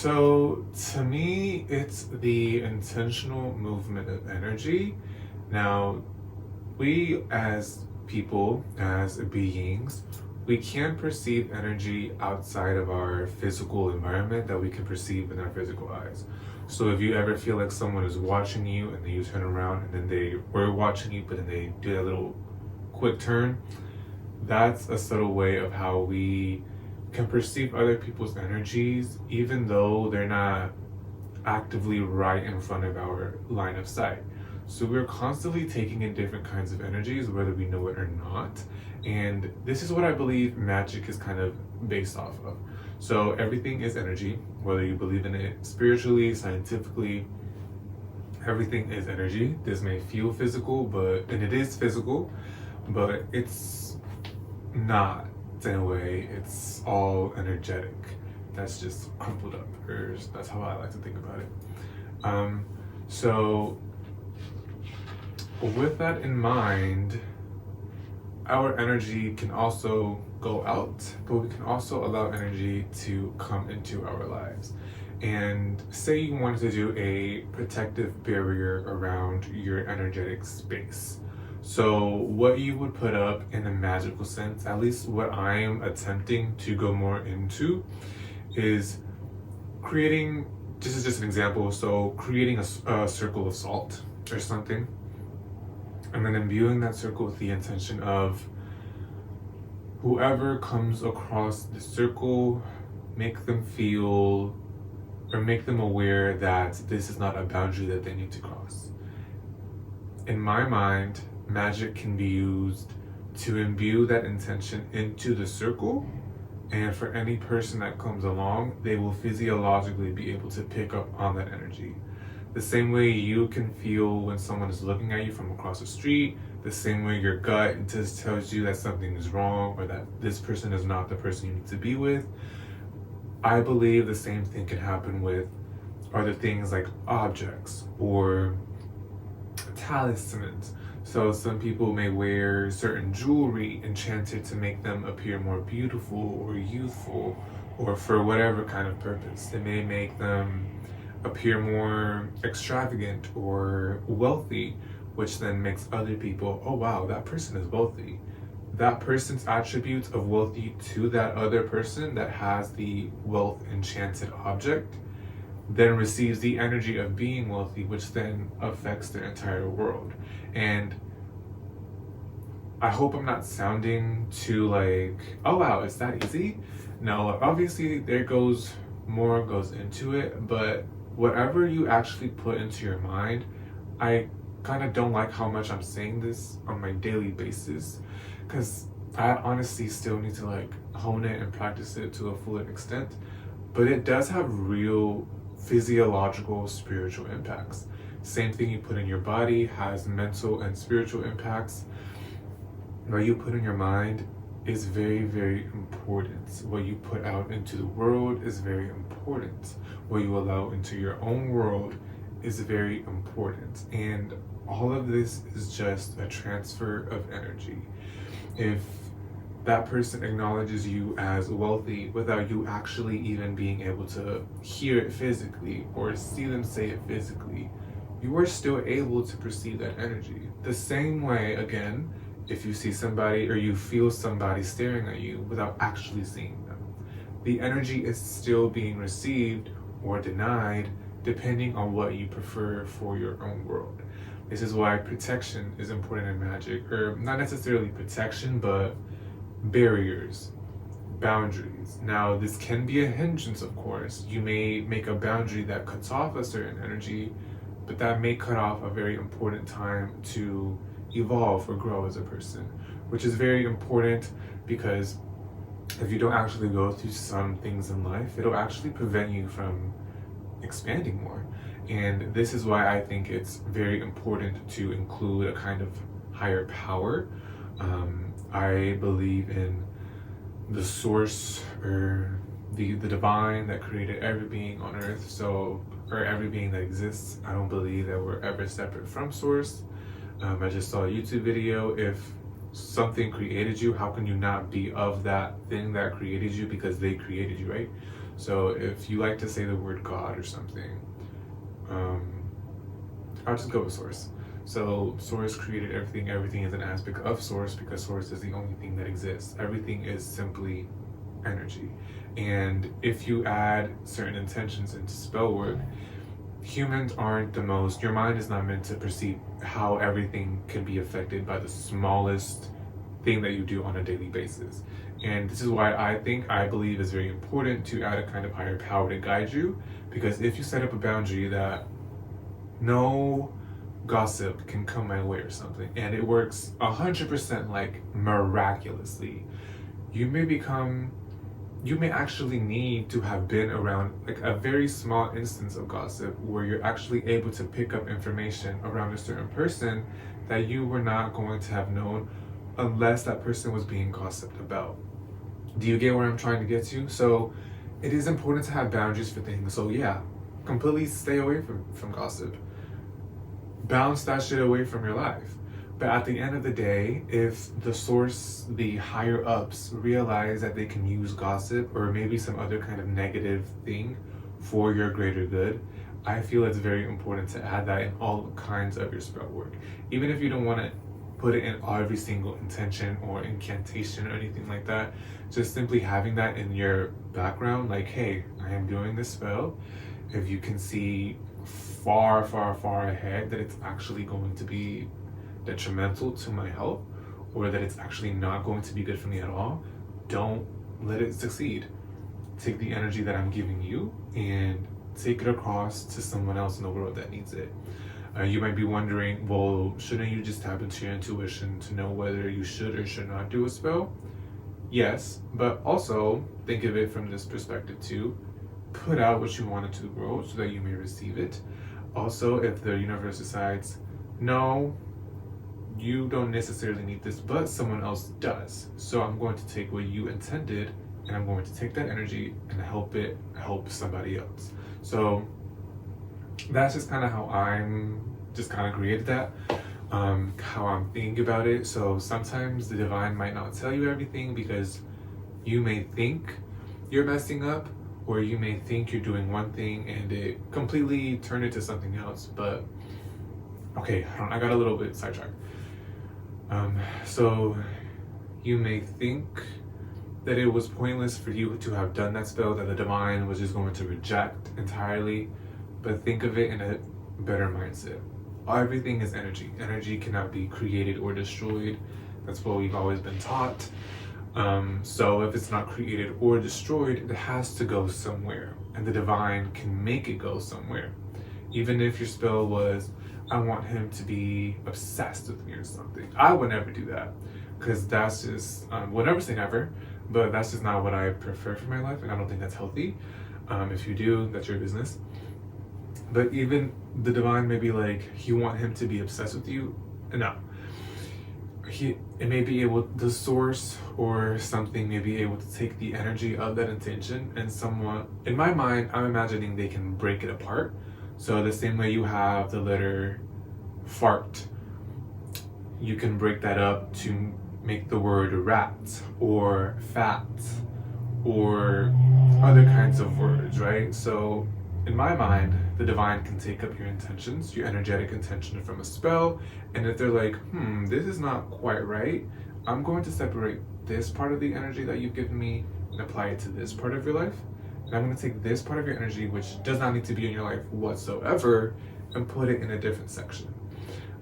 So to me, it's the intentional movement of energy. Now, we as people, as beings, we can perceive energy outside of our physical environment that we can perceive in our physical eyes. So if you ever feel like someone is watching you and then you turn around and then they were watching you, but then they do a little quick turn, that's a subtle way of how we can perceive other people's energies, even though they're not actively right in front of our line of sight. So we're constantly taking in different kinds of energies, whether we know it or not. And this is what I believe magic is kind of based off of. So everything is energy, whether you believe in it spiritually, scientifically, everything is energy. This may feel physical, and it is physical, but it's not in a way. It's all energetic. That's just crumpled up, or that's how I like to think about it. So with that in mind, our energy can also go out, but we can also allow energy to come into our lives. And say you wanted to do a protective barrier around your energetic space. So what you would put up in a magical sense, at least what I am attempting to go more into, is creating, this is just an example, so creating a circle of salt or something, and then imbuing that circle with the intention of whoever comes across the circle, make them feel or make them aware that this is not a boundary that they need to cross. In my mind, magic can be used to imbue that intention into the circle, and for any person that comes along, they will physiologically be able to pick up on that energy. The same way you can feel when someone is looking at you from across the street, the same way your gut just tells you that something is wrong or that this person is not the person you need to be with. I believe the same thing can happen with other things like objects or talismans. So some people may wear certain jewelry enchanted to make them appear more beautiful or youthful, or for whatever kind of purpose. It may make them appear more extravagant or wealthy, which then makes other people, oh wow, that person is wealthy. That person's attributes of wealthy to that other person that has the wealth enchanted object then receives the energy of being wealthy, which then affects their entire world. And I hope I'm not sounding too like, oh wow, it's that easy. No, obviously there goes more goes into it, but whatever you actually put into your mind, I kind of don't like how much I'm saying this on my daily basis, because I honestly still need to like hone it and practice it to a fuller extent. But it does have real physiological, spiritual impacts. Same thing you put in your body has mental and spiritual impacts. What you put in your mind is very, very important. What you put out into the world is very important. What you allow into your own world is very important. And all of this is just a transfer of energy. If that person acknowledges you as wealthy without you actually even being able to hear it physically or see them say it physically, you are still able to perceive that energy. The same way, again, if you see somebody or you feel somebody staring at you without actually seeing them, the energy is still being received or denied depending on what you prefer for your own world. This is why protection is important in magic, or not necessarily protection, but barriers, boundaries. Now, this can be a hindrance, of course. You may make a boundary that cuts off a certain energy, but that may cut off a very important time to evolve or grow as a person, which is very important because if you don't actually go through some things in life, it'll actually prevent you from expanding more. And this is why I think it's very important to include a kind of higher power. I believe in the source or the divine that created every being on earth, so or every being that exists. I don't believe that we're ever separate from source. I just saw a YouTube video. If something created you, how can you not be of that thing that created you, because they created you, right? So if you like to say the word God or something, um, I'll just go with source. So source created everything. Everything is an aspect of source because source is the only thing that exists. Everything is simply energy. And if you add certain intentions into spell work, humans aren't the most, your mind is not meant to perceive how everything can be affected by the smallest thing that you do on a daily basis. And this is why I believe it's very important to add a kind of higher power to guide you, because if you set up a boundary that no gossip can come my way or something, and it works 100% like miraculously, you may become, you may actually need to have been around like a very small instance of gossip where you're actually able to pick up information around a certain person that you were not going to have known unless that person was being gossiped about. Do you get where I'm trying to get to? So it is important to have boundaries for things. So yeah, completely stay away from gossip. Bounce that shit away from your life. But at the end of the day, if the source, the higher ups, realize that they can use gossip or maybe some other kind of negative thing for your greater good, I feel it's very important to add that in all kinds of your spell work. Even if you don't want to put it in every single intention or incantation or anything like that, just simply having that in your background, like, hey, I am doing this spell. If you can see far, far, far ahead that it's actually going to be detrimental to my health, or that it's actually not going to be good for me at all, don't let it succeed. Take the energy that I'm giving you and take it across to someone else in the world that needs it. You might be wondering, well, shouldn't you just tap into your intuition to know whether you should or should not do a spell? Yes, but also think of it from this perspective too. Put out what you want into the world so that you may receive it. Also, if the universe decides, no, you don't necessarily need this, but someone else does. So I'm going to take what you intended and I'm going to take that energy and help somebody else. So that's just kind of how I'm just kind of created that, how I'm thinking about it. So sometimes the divine might not tell you everything because you may think you're messing up, or you may think you're doing one thing and it completely turned into something else. But okay, I got a little bit sidetracked. So you may think that it was pointless for you to have done that spell, that the divine was just going to reject entirely, but think of it in a better mindset. Everything is energy. Energy cannot be created or destroyed. That's what we've always been taught. So if it's not created or destroyed, it has to go somewhere, and the divine can make it go somewhere. Even if your spell was, I want him to be obsessed with me or something, I would never do that, because that's just, we'll never say never, but that's just not what I prefer for my life, and I don't think that's healthy. If you do, that's your business. But even the divine may be like, you want him to be obsessed with you? No. It may be able, the source or something may be able to take the energy of that intention, and someone, in my mind, I'm imagining they can break it apart. So the same way you have the letter fart, you can break that up to make the word rat or fat or other kinds of words, right? So in my mind, the divine can take up your intentions, your energetic intention from a spell, and if they're like, this is not quite right, I'm going to separate this part of the energy that you've given me and apply it to this part of your life. And I'm going to take this part of your energy, which does not need to be in your life whatsoever, and put it in a different section.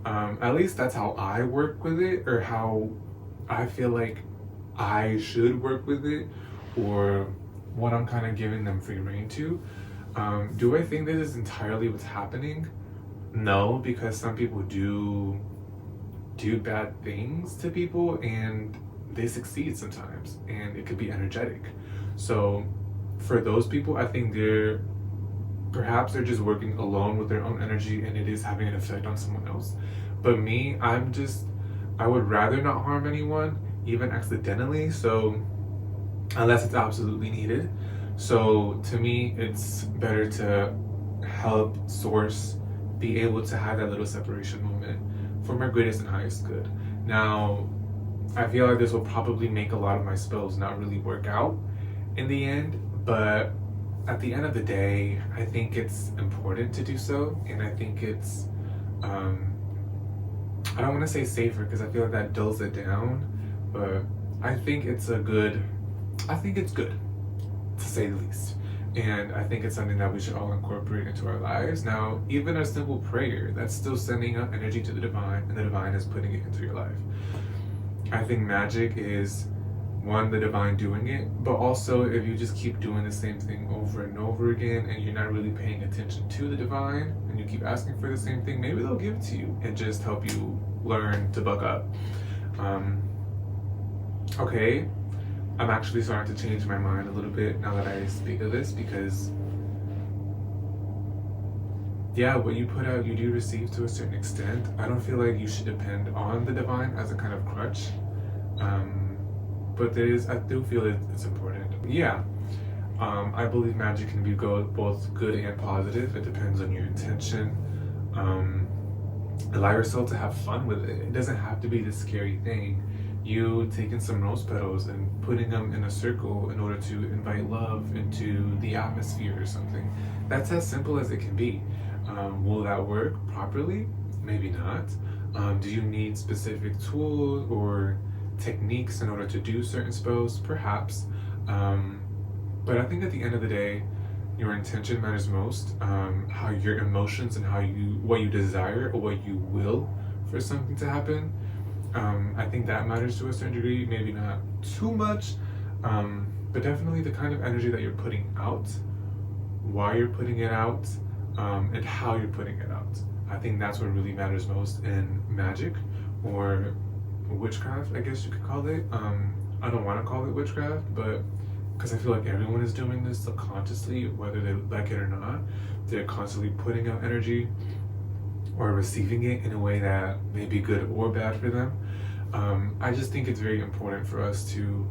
At least that's how I work with it, or how I feel like I should work with it, or what I'm kind of giving them free reign to. Do I think this is entirely what's happening? No, because some people do bad things to people and they succeed sometimes, and it could be energetic. So for those people, I think perhaps they're just working alone with their own energy and it is having an effect on someone else. But me, I would rather not harm anyone, even accidentally, so unless it's absolutely needed. So to me, it's better to help source be able to have that little separation moment for my greatest and highest good. Now, I feel like this will probably make a lot of my spells not really work out in the end, but at the end of the day, I think it's important to do so, and I think it's I don't want to say safer because I feel like that dulls it down, but I think it's good to say the least. And I think it's something that we should all incorporate into our lives. Now, even a simple prayer, that's still sending up energy to the divine, and the divine is putting it into your life. I think magic is, one, the divine doing it, but also if you just keep doing the same thing over and over again and you're not really paying attention to the divine and you keep asking for the same thing, maybe they'll give it to you and just help you learn to buck up. Okay, I'm actually starting to change my mind a little bit now that I speak of this, because yeah, what you put out, you do receive to a certain extent. I don't feel like you should depend on the divine as a kind of crutch. But I do feel it's important. Yeah, I believe magic can be both good and positive. It depends on your intention. Allow yourself to have fun with it. It doesn't have to be this scary thing. You taking some rose petals and putting them in a circle in order to invite love into the atmosphere or something. That's as simple as it can be. Will that work properly? Maybe not. Do you need specific tools or techniques in order to do certain spells? Perhaps. But I think at the end of the day, your intention matters most. How your emotions and what you desire or what you will for something to happen. I think that matters to a certain degree, maybe not too much, but definitely the kind of energy that you're putting out, why you're putting it out, and how you're putting it out. I think that's what really matters most in magic, or witchcraft, I guess you could call it. I don't want to call it witchcraft, but because I feel like everyone is doing this subconsciously, whether they like it or not. They're constantly putting out energy or receiving it in a way that may be good or bad for them. I just think it's very important for us to,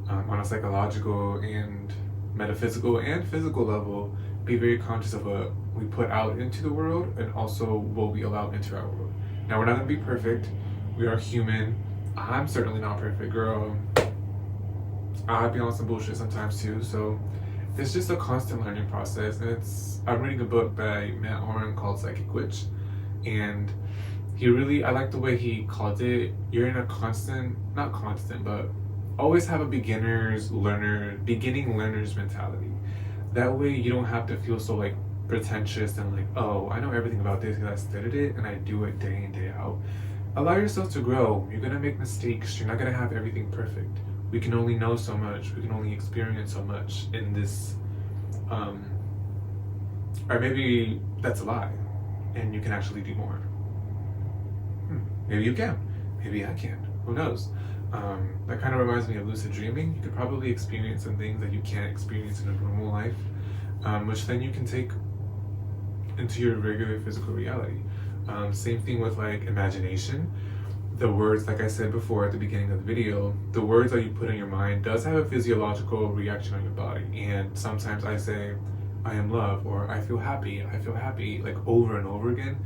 on a psychological and metaphysical and physical level, be very conscious of what we put out into the world and also what we allow into our world. Now, we're not going to be perfect. We are human. I'm certainly not perfect, girl. I be on some bullshit sometimes too. So it's just a constant learning process. And I'm reading a book by Matt Oren called Psychic Witch. And I like the way he called it. You're in a not constant, but always have a beginning learner's mentality. That way you don't have to feel so like pretentious and like, oh, I know everything about this because I studied it and I do it day in, day out. Allow yourself to grow. You're gonna make mistakes. You're not gonna have everything perfect. We can only know so much. We can only experience so much in this, or maybe that's a lie and you can actually do more. Maybe you can. Maybe I can. Who knows? That kind of reminds me of lucid dreaming. You could probably experience some things that you can't experience in a normal life, which then you can take into your regular physical reality. Same thing with like imagination. The words, like I said before at the beginning of the video, the words that you put in your mind does have a physiological reaction on your body. And sometimes I say, I am love, or I feel happy, like over and over again.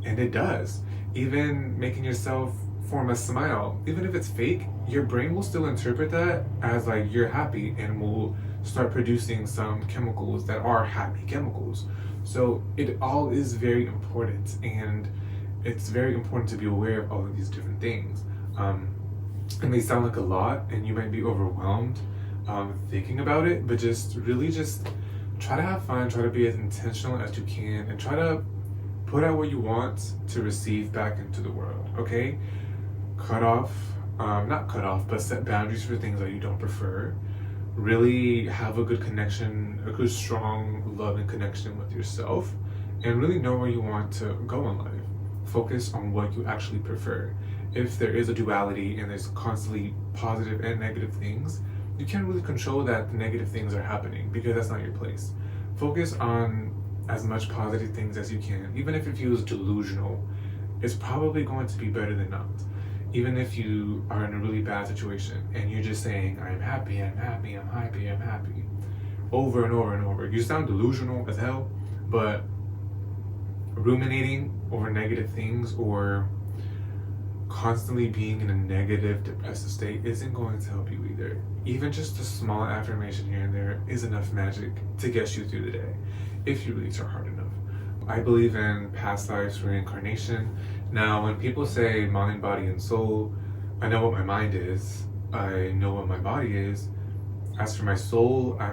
And it does. Even making yourself form a smile, even if it's fake, your brain will still interpret that as like you're happy and will start producing some chemicals that are happy chemicals. So it all is very important, and it's very important to be aware of all of these different things. It may sound like a lot and you might be overwhelmed thinking about it, but just try to have fun, try to be as intentional as you can, and try to put out what you want to receive back into the world, okay? Not cut off, but set boundaries for things that you don't prefer. Really have a good connection, a good strong love and connection with yourself, and really know where you want to go in life. Focus on what you actually prefer. If there is a duality and there's constantly positive and negative things, you can't really control that the negative things are happening because that's not your place. Focus on as much positive things as you can. Even if it feels delusional, it's probably going to be better than not. Even if you are in a really bad situation and you're just saying, I'm happy, I'm happy, I'm happy, I'm happy, over and over and over. You sound delusional as hell, but ruminating over negative things or constantly being in a negative, depressive state isn't going to help you either. Even just a small affirmation here and there is enough magic to get you through the day if you really try hard enough. I believe in past lives reincarnation. Now, when people say mind, body, and soul, I know what my mind is, I know what my body is. As for my soul, I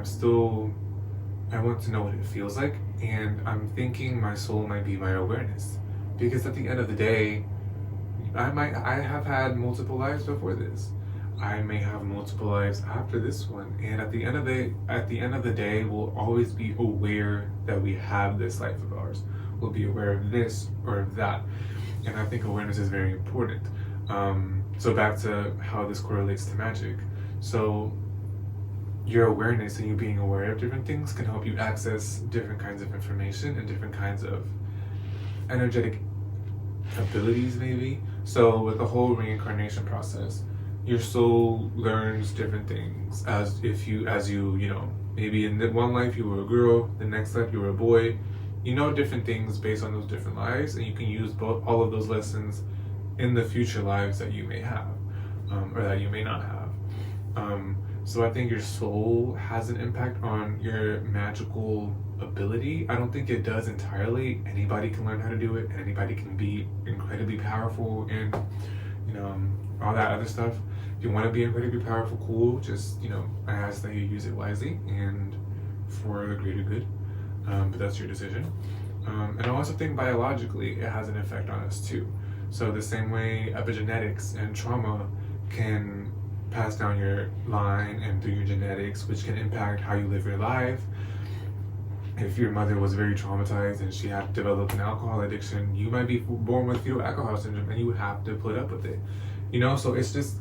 want to know what it feels like, and I'm thinking my soul might be my awareness. Because at the end of the day, I have had multiple lives before this. I may have multiple lives after this one, and at the end of the day, we'll always be aware that we have this life of ours. We'll be aware of this or of that, and I think awareness is very important. So back to how this correlates to magic. So your awareness and you being aware of different things can help you access different kinds of information and different kinds of energetic abilities, maybe. So with the whole reincarnation process, your soul learns different things as you know, maybe in the one life you were a girl, the next life you were a boy. You know different things based on those different lives, and you can use all of those lessons in the future lives that you may have, or that you may not have. So I think your soul has an impact on your magical ability. I don't think it does entirely. Anybody can learn how to do it. Anybody can be incredibly powerful and, all that other stuff. If you want to be incredibly powerful, cool. Just, I ask that you use it wisely and for the greater good. But that's your decision. And I also think biologically it has an effect on us too. So the same way epigenetics and trauma can pass down your line and through your genetics, which can impact how you live your life. If your mother was very traumatized and she had developed an alcohol addiction, you might be born with fetal alcohol syndrome and you would have to put up with it. So it's just,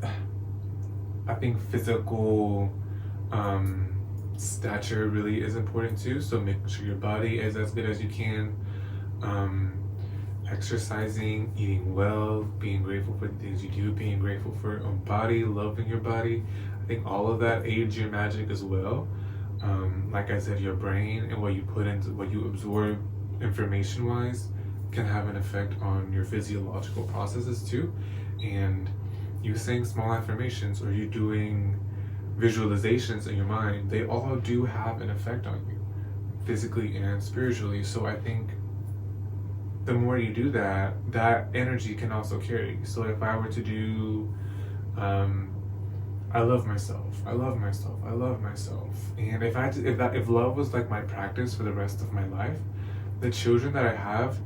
I think physical stature really is important too. So making sure your body is as good as you can. Exercising, eating well, being grateful for the things you do, being grateful for your own body, loving your body. I think all of that aids your magic as well. Like I said, your brain and what you put into, what you absorb information wise can have an effect on your physiological processes too. And you saying small affirmations or you doing visualizations in your mind, they all do have an effect on you physically and spiritually. So I think the more you do that, that energy can also carry. So if I were to do, I love myself, I love myself, I love myself. And if love was like my practice for the rest of my life, the children that I have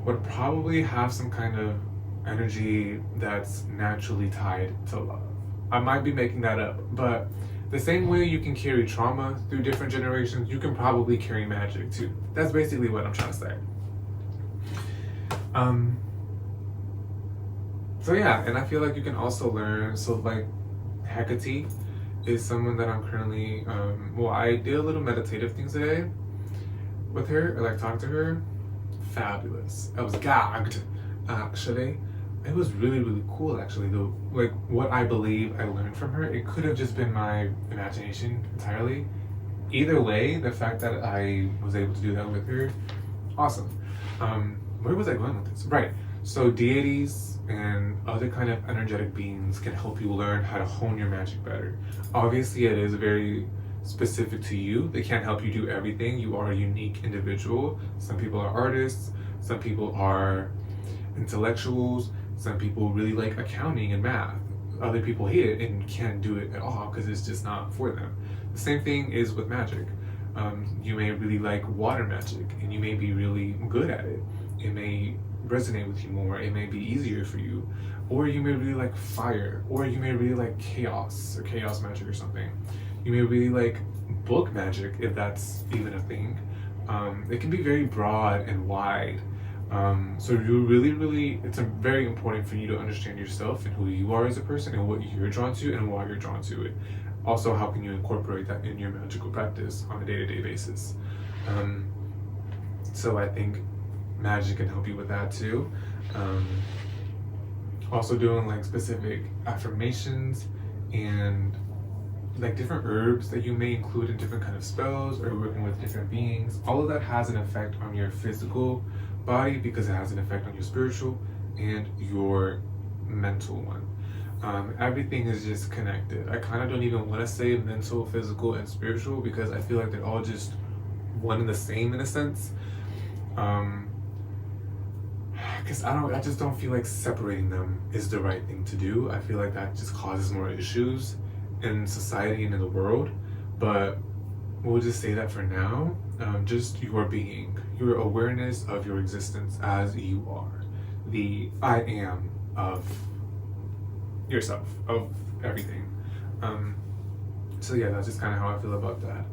would probably have some kind of energy that's naturally tied to love. I might be making that up, but the same way you can carry trauma through different generations, you can probably carry magic too. That's basically what I'm trying to say. So yeah, and I feel like you can also learn, so like Hecate is someone that I'm currently, I did a little meditative things today with her, or like talk to her. Fabulous. I was gagged, actually. It was really, really cool, actually. Like what I believe I learned from her, it could have just been my imagination entirely. Either way, the fact that I was able to do that with her, awesome. Where was I going with this? Right. So deities and other kind of energetic beings can help you learn how to hone your magic better. Obviously, it is very specific to you. They can't help you do everything. You are a unique individual. Some people are artists. Some people are intellectuals. Some people really like accounting and math. Other people hate it and can't do it at all because it's just not for them. The same thing is with magic. You may really like water magic and you may be really good at it. It may resonate with you more. It may be easier for you. Or you may really like fire. Or you may really like chaos or chaos magic or something. You may really like book magic, if that's even a thing. It can be very broad and wide. So you really, it's very important for you to understand yourself and who you are as a person and what you're drawn to and why you're drawn to it. Also, how can you incorporate that in your magical practice on a day-to-day basis? So I think magic can help you with that too. Also doing like specific affirmations and like different herbs that you may include in different kind of spells or working with different beings. All of that has an effect on your physical body because it has an effect on your spiritual and your mental one. Everything is just connected. I kind of don't even want to say mental, physical, and spiritual because I feel like they're all just one and the same in a sense. Because I just don't feel like separating them is the right thing to do. I feel like that just causes more issues in society and in the world. But we'll just say that for now. Just your being, your awareness of your existence as you are, the I am of yourself, of everything. So yeah, that's just kind of how I feel about that.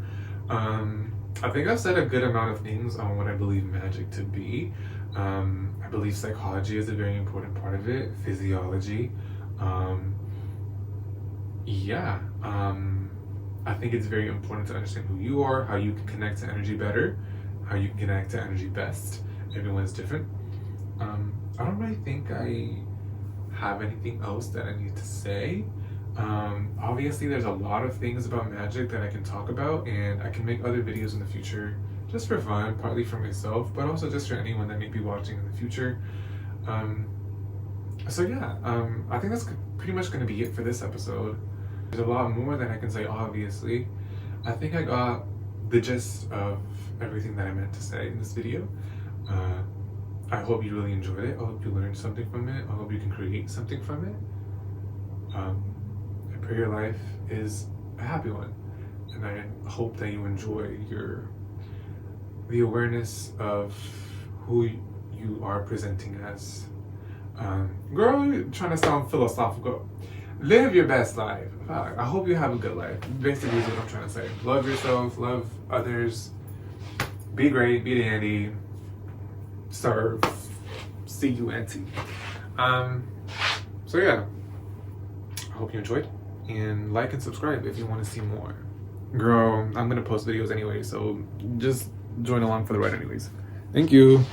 I think I've said a good amount of things on what I believe magic to be. I believe psychology is a very important part of it, physiology. I think it's very important to understand who you are, how you can connect to energy better, how you can connect to energy best. Everyone's different. I don't really think I have anything else that I need to say. Obviously, there's a lot of things about magic that I can talk about, and I can make other videos in the future just for fun, partly for myself, but also just for anyone that may be watching in the future. I think that's pretty much going to be it for this episode. There's a lot more that I can say, obviously. I think I got the gist of everything that I meant to say in this video. I hope you really enjoyed it. I hope you learned something from it. I hope you can create something from it. I pray your life is a happy one. And I hope that you enjoy the awareness of who you are presenting as. Girl, you're trying to sound philosophical. Live your best life. I hope you have a good life. Basically is what I'm trying to say. Love yourself, love others, be great, be dandy, serve, C-U-N-T. So yeah, I hope you enjoyed, and like and subscribe if you want to see more. Girl, I'm gonna post videos anyway, so just join along for the ride anyways. Thank you.